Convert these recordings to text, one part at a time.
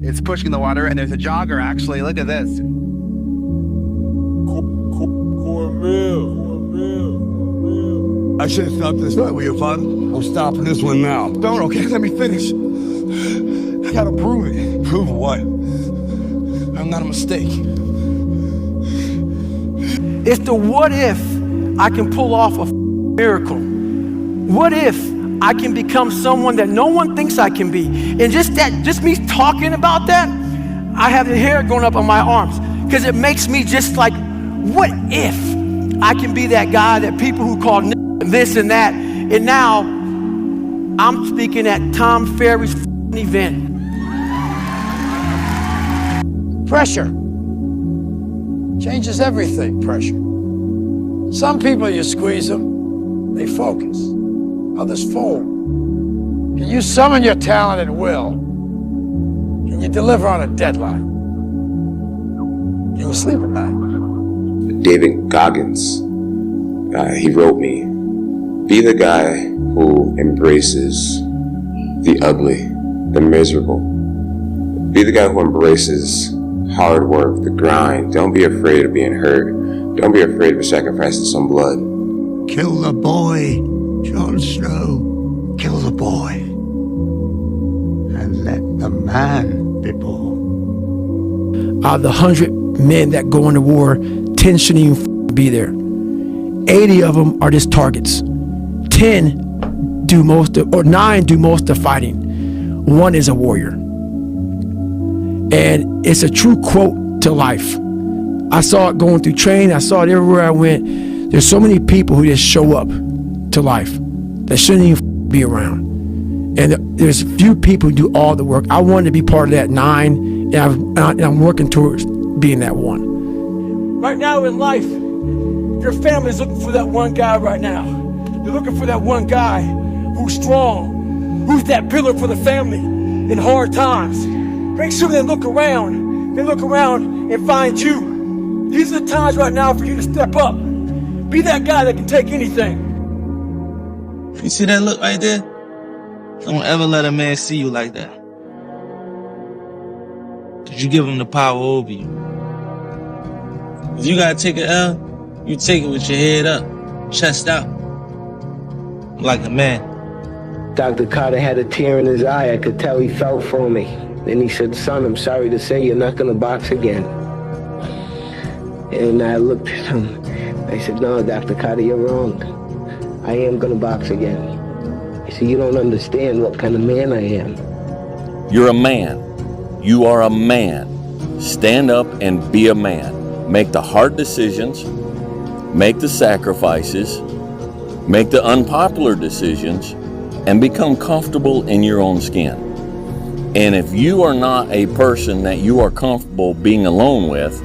It's pushing the water, and there's a jogger, actually. Look at this. I should have stopped this one with you, father. I'm stopping this one now. Don't, okay? Let me finish. I gotta prove it. Prove what? I'm not a mistake. It's the what if I can pull off a miracle. What if I can become someone that no one thinks I can be? And just me talking about that, I have the hair going up on my arms because it makes me just like, what if I can be that guy that people who call this and that, and now I'm speaking at Tom Ferry's event. Pressure changes everything, pressure. Some people, you squeeze them, they focus. Others fold. Can you summon your talent and will? Can you deliver on a deadline? Can you sleep at night? David Goggins, he wrote me, be the guy who embraces the ugly, the miserable. Be the guy who embraces hard work, the grind. Don't be afraid of being hurt. Don't be afraid of sacrificing some blood. Kill the boy, Jon Snow. Kill the boy. And let the man be born. Out of the 100 men that go into war, 10 shouldn't even be there. 80 of them are just targets. 10 do most of, or 9 do most of the fighting. 1 is a warrior. And it's a true quote to life. I saw it going through training. I saw it everywhere I went. There's so many people who just show up to life that shouldn't even be around. And there's few people who do all the work. I wanted to be part of that 9, and I'm working towards being that 1. Right now in life, your family's looking for that one guy right now. They're looking for that one guy who's strong, who's that pillar for the family in hard times. Make sure they look around. They look around and find you. These are the times right now for you to step up. Be that guy that can take anything. You see that look right there? Don't ever let a man see you like that. Cause you give him the power over you. If you gotta take an L, you take it with your head up, chest out, like a man. Dr. Carter had a tear in his eye. I could tell he felt for me. Then he said, son, I'm sorry to say you're not gonna box again. And I looked at him. I said, no, Dr. Carter, you're wrong. I am gonna box again. He said, you don't understand what kind of man I am. You're a man. You are a man. Stand up and be a man. Make the hard decisions. Make the sacrifices. Make the unpopular decisions. And become comfortable in your own skin. And if you are not a person that you are comfortable being alone with,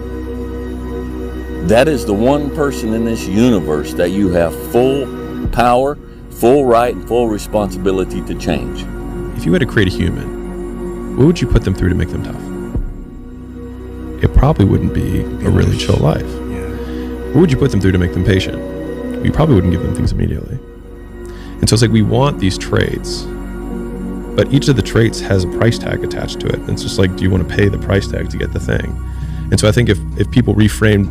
that is the one person in this universe that you have full power, full right, and full responsibility to change. If you had to create a human, what would you put them through to make them tough? It probably wouldn't be a really chill life. What would you put them through to make them patient? You probably wouldn't give them things immediately. And so it's like we want these traits, but each of the traits has a price tag attached to it. And it's just like, do you want to pay the price tag to get the thing? And so I think if people reframed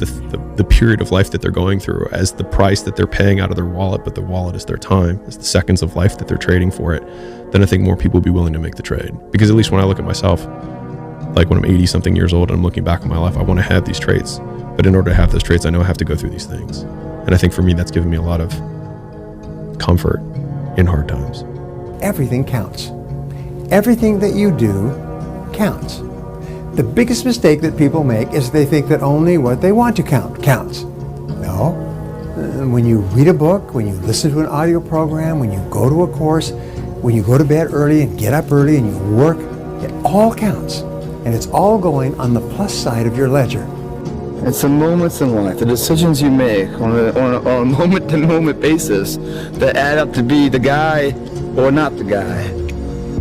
the period of life that they're going through as the price that they're paying out of their wallet, but the wallet is their time, is the seconds of life that they're trading for it, then I think more people would be willing to make the trade. Because at least when I look at myself, like when I'm 80 something years old and I'm looking back on my life, I want to have these traits. But in order to have those traits, I know I have to go through these things. And I think for me, that's given me a lot of comfort in hard times. Everything counts. Everything that you do counts. The biggest mistake that people make is they think that only what they want to count counts. No. When you read a book, when you listen to an audio program, when you go to a course, when you go to bed early and get up early and you work, it all counts. And it's all going on the plus side of your ledger. It's the moments in life, the decisions you make on a moment-to-moment basis that add up to be the guy or not the guy.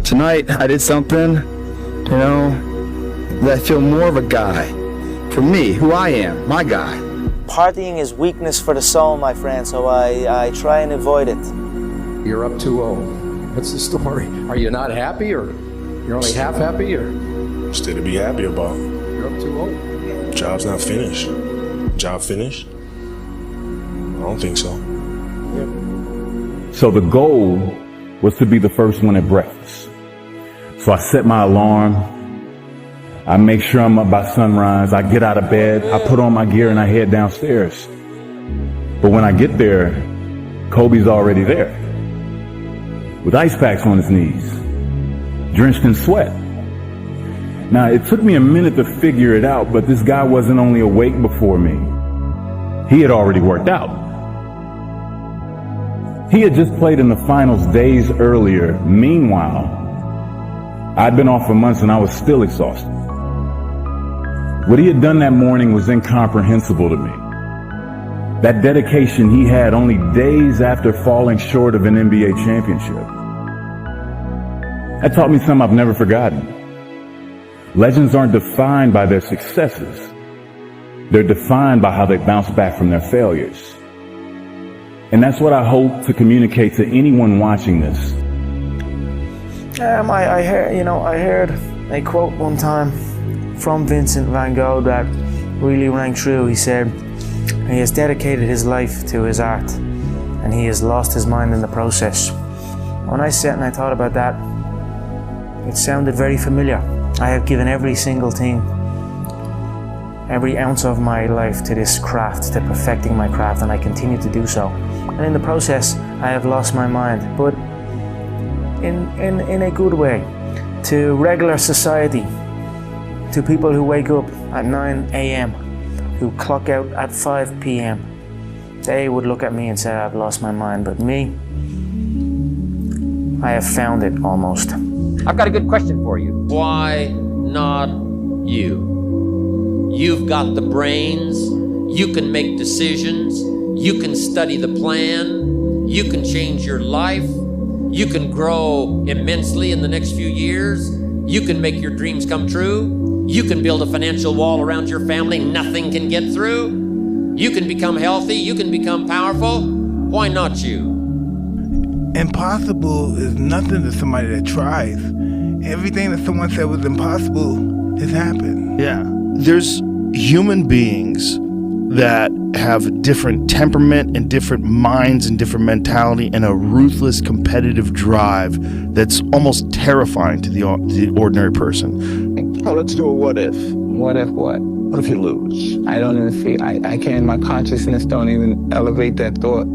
Tonight, I did something, that I feel more of a guy. For me, who I am, my guy. Partying is weakness for the soul, my friend, so I try and avoid it. You're up 2-0. What's the story? Are you not happy, or you're only half happy, or? Still to be happy about. You're up too old. Job's not finished. Job finished? I don't think so. So the goal was to be the first one at breakfast. So I set my alarm. I make sure I'm up by sunrise. I get out of bed. I put on my gear and I head downstairs. But when I get there, Kobe's already there with ice packs on his knees, drenched in sweat. Now, it took me a minute to figure it out, but this guy wasn't only awake before me. He had already worked out. He had just played in the finals days earlier. Meanwhile, I'd been off for months and I was still exhausted. What he had done that morning was incomprehensible to me. That dedication he had only days after falling short of an NBA championship. That taught me something I've never forgotten. Legends aren't defined by their successes. They're defined by how they bounce back from their failures. And that's what I hope to communicate to anyone watching this. I heard a quote one time from Vincent van Gogh that really rang true. He said, he has dedicated his life to his art and he has lost his mind in the process. When I sat and I thought about that, it sounded very familiar. I have given every single thing, every ounce of my life to this craft, to perfecting my craft, and I continue to do so. And in the process, I have lost my mind, but in a good way, to regular society, to people who wake up at 9 a.m., who clock out at 5 p.m. They would look at me and say, I've lost my mind, but me, I have found it almost. I've got a good question for you. Why not you? You've got the brains, you can make decisions, you can study the plan, you can change your life, you can grow immensely in the next few years, you can make your dreams come true, you can build a financial wall around your family nothing can get through, you can become healthy, you can become powerful. Why not you? Impossible is nothing to somebody that tries. Everything that someone said was impossible has happened. Yeah. There's human beings that have different temperament and different minds and different mentality and a ruthless competitive drive that's almost terrifying to the ordinary person. Oh, let's do a what if. What if what? What if you lose? I don't even feel, I can't, my consciousness don't even elevate that thought.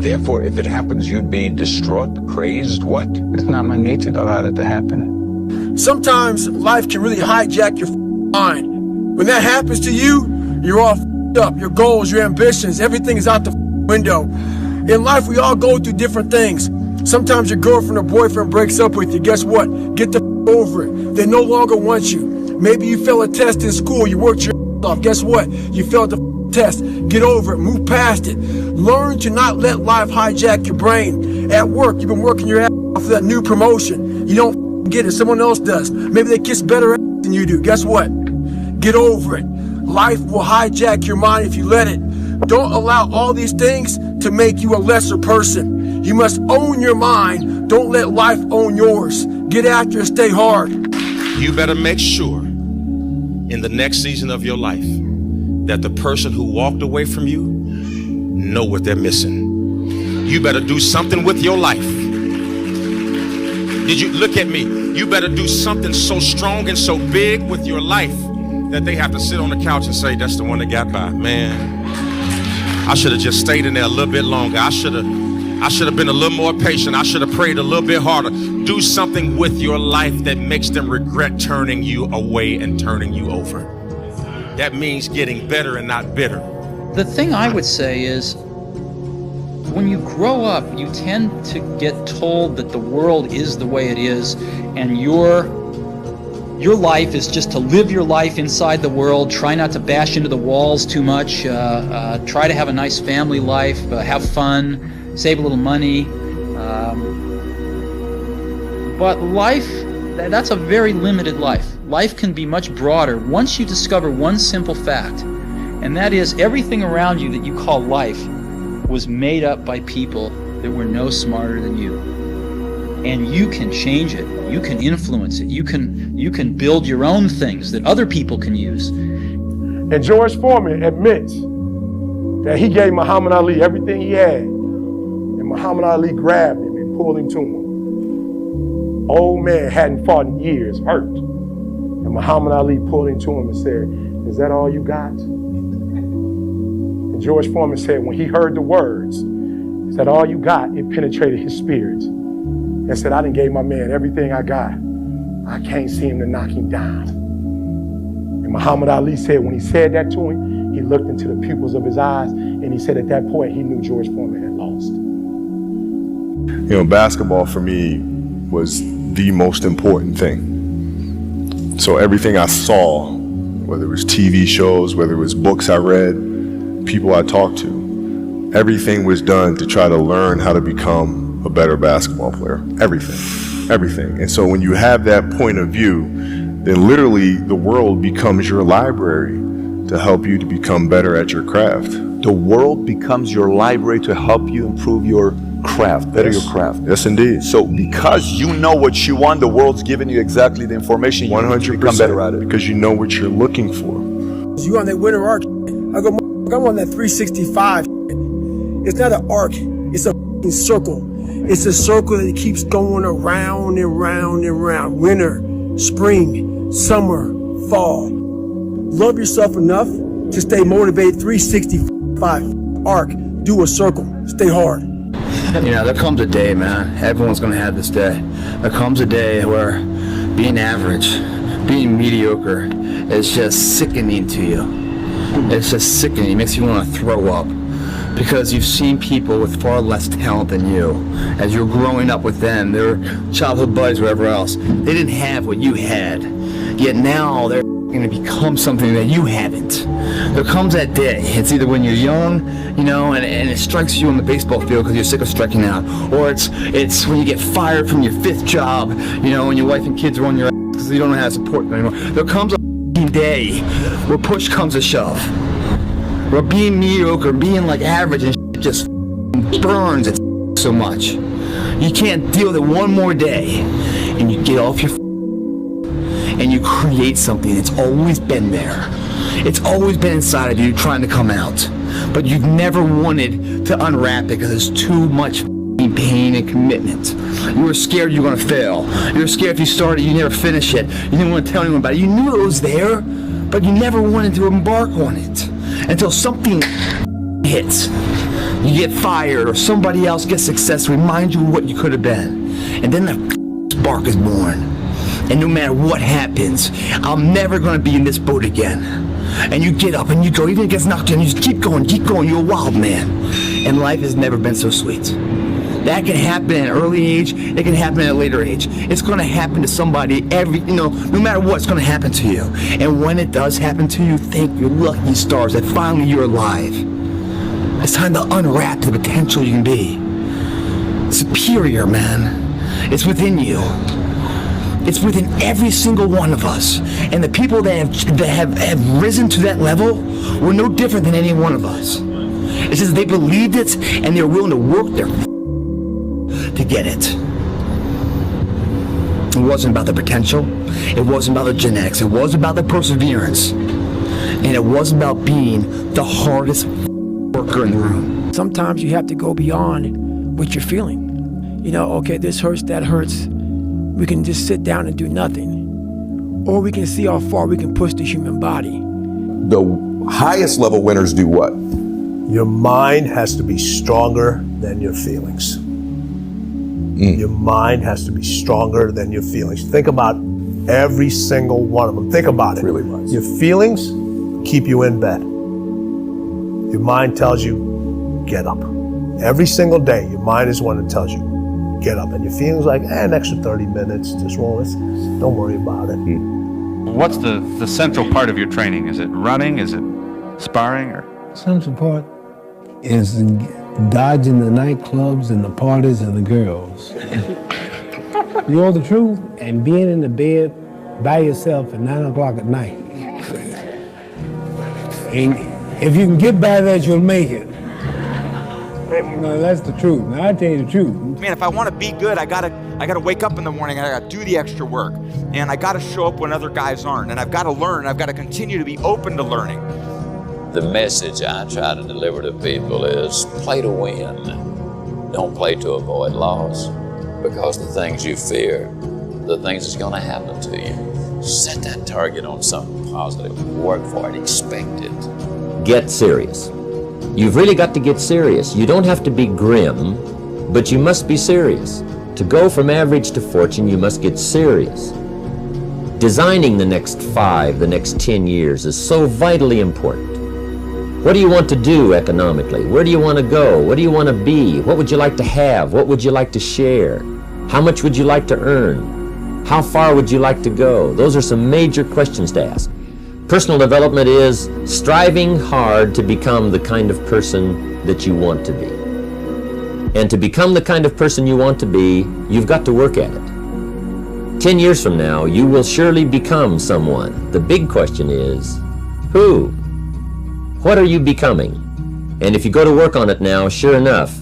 Therefore, if it happens, you'd be distraught, crazed, what? It's not my nature to allow that to happen. Sometimes life can really hijack your mind. When that happens to you, you're all up. Your goals, your ambitions, everything is out the window. In life, we all go through different things. Sometimes your girlfriend or boyfriend breaks up with you. Guess what? Get the over it. They no longer want you. Maybe you failed a test in school. You worked your off. Guess what? You failed the test. Get over it. Move past it. Learn to not let life hijack your brain. At work, you've been working your ass off for that new promotion. You don't get it. Someone else does. Maybe they kiss better ass than you do. Guess what? Get over it. Life will hijack your mind if you let it. Don't allow all these things to make you a lesser person. You must own your mind. Don't let life own yours. Get after it. Stay hard. You better make sure in the next season of your life that the person who walked away from you know what they're missing. You better do something with your life. Did you look at me? You better do something so strong and so big with your life that they have to sit on the couch and say, that's the one that got by. Man, I should have just stayed in there a little bit longer. I should have been a little more patient. I should have prayed a little bit harder. Do something with your life that makes them regret turning you away and turning you over. That means getting better and not bitter. The thing I would say is, when you grow up, you tend to get told that the world is the way it is, and your life is just to live your life inside the world, try not to bash into the walls too much, try to have a nice family life, have fun, save a little money. But life, that's a very limited life. Life can be much broader once you discover one simple fact, and that is everything around you that you call life was made up by people that were no smarter than you. and you can change it. You can influence it. You can build your own things that other people can use. And George Foreman admits that he gave Muhammad Ali everything he had, and Muhammad Ali grabbed him and pulled him to him. Old man hadn't fought in years, hurt. And Muhammad Ali pulled him to him and said, "Is that all you got?" And George Foreman said when he heard the words, "Is that all you got?" it penetrated his spirit. And said, "I done gave my man everything I got. I can't seem to knock him down." And Muhammad Ali said when he said that to him, he looked into the pupils of his eyes, and he said at that point he knew George Foreman had lost. You know, basketball for me was the most important thing. So everything I saw, whether it was TV shows, whether it was books I read, people I talked to, everything was done to try to learn how to become a better basketball player. Everything. And so when you have that point of view, then literally the world becomes your library to help you to become better at your craft. The world becomes your library to help you improve your craft, better your craft. Yes, indeed. So because you know what you want, the world's giving you exactly the information you need to become better at it. Because you know what you're looking for. You on that winter arc? I go, I'm on that 365. It's not an arc, it's a circle. It's a circle that keeps going around and round and round. Winter, spring, summer, fall. Love yourself enough to stay motivated. 365 arc. Do a circle. Stay hard. You know, there comes a day, man. Everyone's gonna have this day. There comes a day where being average, being mediocre is just sickening to you. It's just sickening. It makes you want to throw up. Because you've seen people with far less talent than you. As you're growing up with them, their childhood buddies, whatever else, they didn't have what you had. Yet now they're going to become something that you haven't. There comes that day. It's either when you're young, you know, and it strikes you on the baseball field because you're sick of striking out, or it's when you get fired from your 5th job, you know, and your wife and kids are on your ass because you don't know how to support them anymore. There comes a day where push comes to shove. Where being mediocre, being like average and just burns it so much. You can't deal with it one more day. And you get off your and you create something that's always been there. It's always been inside of you trying to come out. But you've never wanted to unwrap it because there's too much pain and commitment. You were scared you were going to fail. You were scared if you started, you never finish it. You didn't want to tell anyone about it. You knew it was there, but you never wanted to embark on it. Until something hits. You get fired or somebody else gets success, remind you of what you could have been. And then the spark is born. And no matter what happens, I'm never going to be in this boat again. And you get up and you go, even if it gets knocked down, you just keep going, you're a wild man. And life has never been so sweet. That can happen at an early age, it can happen at a later age. It's going to happen to somebody no matter what, it's going to happen to you. And when it does happen to you, thank your lucky stars that finally you're alive. It's time to unwrap the potential you can be. Superior, man. It's within you. It's within every single one of us. And the people that have risen to that level were no different than any one of us. It's just they believed it and they're willing to work their to get it. It wasn't about the potential. It wasn't about the genetics. It wasn't about the perseverance. And it wasn't about being the hardest worker in the room. Sometimes you have to go beyond what you're feeling. You know, okay, this hurts, that hurts. We can just sit down and do nothing. Or we can see how far we can push the human body. The highest level winners do what? Your mind has to be stronger than your feelings. Your mind has to be stronger than your feelings. Think about every single one of them. Think about it. Really wise. Your feelings keep you in bed. Your mind tells you, get up. Every single day, your mind is one that tells you, get up. And your feelings like, an extra 30 minutes, just won't. Don't worry about it. What's the central part of your training? Is it running? Is it sparring? Or central part is dodging the nightclubs and the parties and the girls. You know the truth? And being in the bed by yourself at 9 o'clock at night. And if you can get by that, you'll make it. No, that's the truth. Now, I tell you the truth. Man, if I want to be good, I gotta wake up in the morning and I gotta do the extra work. And I gotta show up when other guys aren't. And I've gotta learn. I've gotta continue to be open to learning. The message I try to deliver to people is play to win. Don't play to avoid loss. Because the things you fear, the things that's gonna happen to you. Set that target on something positive. Work for it. Expect it. Get serious. You've really got to get serious. You don't have to be grim, but you must be serious. To go from average to fortune, you must get serious. Designing the next 5, the next 10 years is so vitally important. What do you want to do economically? Where do you want to go? What do you want to be? What would you like to have? What would you like to share? How much would you like to earn? How far would you like to go? Those are some major questions to ask. Personal development is striving hard to become the kind of person that you want to be. And to become the kind of person you want to be, you've got to work at it. 10 years from now, you will surely become someone. The big question is, who? What are you becoming? And if you go to work on it now, sure enough,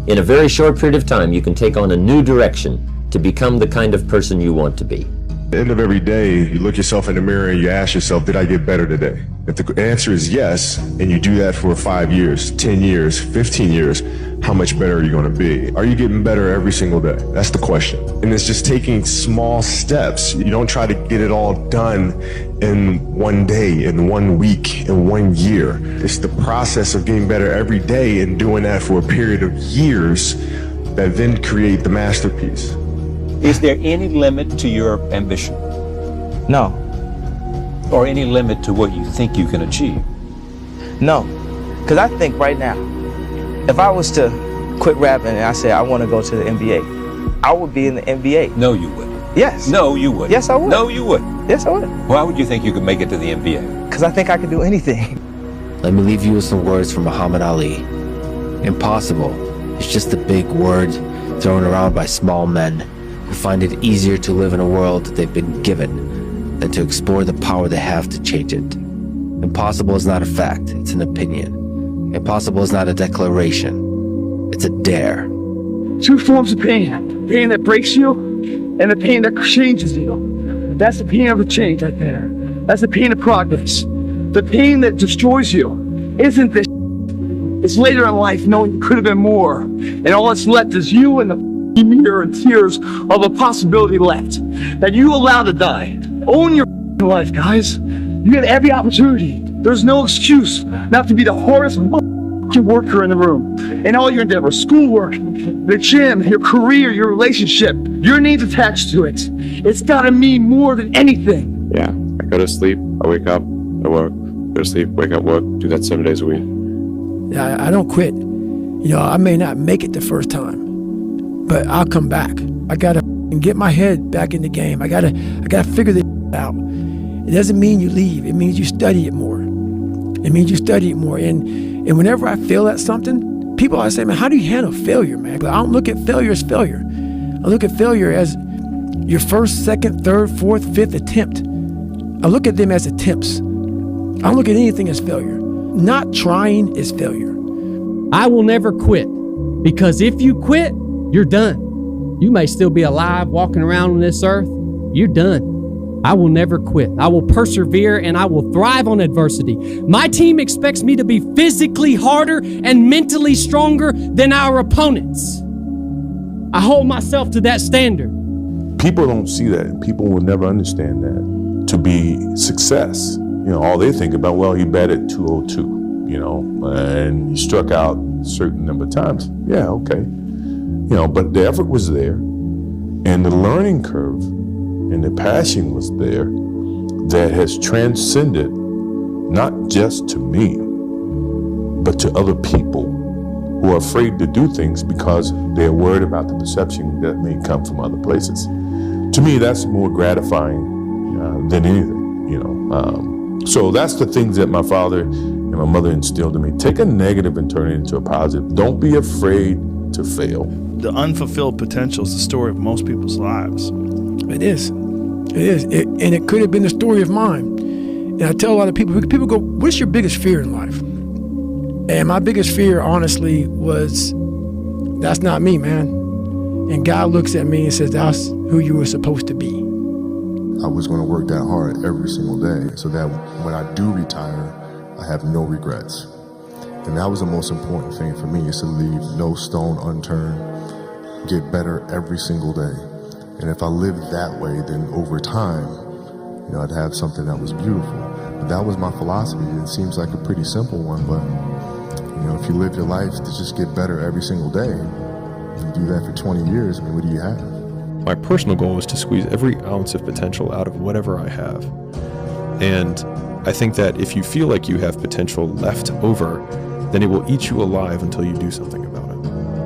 in a very short period of time, you can take on a new direction to become the kind of person you want to be. At the end of every day, you look yourself in the mirror and you ask yourself, did I get better today? If the answer is yes, and you do that for 5 years, 10 years, 15 years, how much better are you going to be? Are you getting better every single day? That's the question. And it's just taking small steps. You don't try to get it all done in one day, in 1 week, in 1 year. It's the process of getting better every day and doing that for a period of years that then create the masterpiece. Is there any limit to your ambition? No. Or any limit to what you think you can achieve? No. Because I think right now, if I was to quit rapping and I said I want to go to the NBA, I would be in the NBA. No, you wouldn't. Yes. No, you wouldn't. Yes, I would. No, you wouldn't. Yes, I would. Why would you think you could make it to the NBA? Because I think I could do anything. Let me leave you with some words from Muhammad Ali. Impossible is just a big word thrown around by small men who find it easier to live in a world that they've been given than to explore the power they have to change it. Impossible is not a fact, it's an opinion. Impossible is not a declaration, it's a dare. Two forms of pain. Pain that breaks you and the pain that changes you. That's the pain of a change right there. That's the pain of progress. The pain that destroys you isn't this. It's later in life knowing you could have been more. And all that's left is you and the mirror and tears of a possibility left that you allow to die. Own your life, guys. You get every opportunity. There's no excuse not to be the hardest worker in the room. And all your endeavors, schoolwork, the gym, your career, your relationship, your needs attached to it. It's gotta mean more than anything. Yeah, I go to sleep, I wake up, I work, go to sleep, wake up, work, do that 7 days a week. I don't quit. You know, I may not make it the first time, but I'll come back. I gotta get my head back in the game. I gotta figure this out. It doesn't mean you leave. It means you study it more. It means you study it more. And whenever I fail at something, people always say, man, how do you handle failure, man? But I don't look at failure as failure. I look at failure as your first, second, third, fourth, fifth attempt. I look at them as attempts. I don't look at anything as failure. Not trying is failure. I will never quit, because if you quit, you're done. You may still be alive walking around on this earth. You're done. I will never quit. I will persevere and I will thrive on adversity. My team expects me to be physically harder and mentally stronger than our opponents. I hold myself to that standard. People don't see that, and people will never understand that to be success. You know, all they think about, well, he batted 202, you know, and he struck out a certain number of times. Yeah, okay. You know, but the effort was there, and the learning curve and the passion was there that has transcended not just to me, but to other people who are afraid to do things because they're worried about the perception that may come from other places. To me, that's more gratifying than anything, you know. So that's the things that my father and my mother instilled in me. Take a negative and turn it into a positive. Don't be afraid to fail. The unfulfilled potential is the story of most people's lives. It is. It is. And it could have been the story of mine. And I tell a lot of people go, what's your biggest fear in life? And my biggest fear, honestly, was that's not me, man. And God looks at me and says, that's who you were supposed to be. I was going to work that hard every single day so that when I do retire, I have no regrets. And that was the most important thing for me, is to leave no stone unturned, get better every single day. And if I lived that way, then over time, I'd have something that was beautiful. But that was my philosophy. It seems like a pretty simple one, but if you live your life to just get better every single day, you do that for 20 years, what do you have? My personal goal is to squeeze every ounce of potential out of whatever I have. And I think that if you feel like you have potential left over, then it will eat you alive until you do something about it.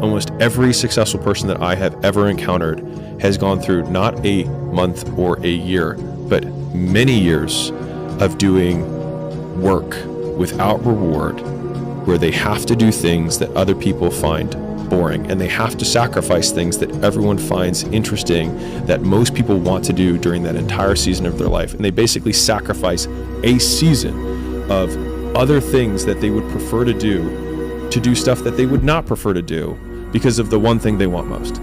Almost every successful person that I have ever encountered has gone through not a month or a year, but many years of doing work without reward, where they have to do things that other people find boring, and they have to sacrifice things that everyone finds interesting, that most people want to do during that entire season of their life. And they basically sacrifice a season of other things that they would prefer to do stuff that they would not prefer to do because of the one thing they want most.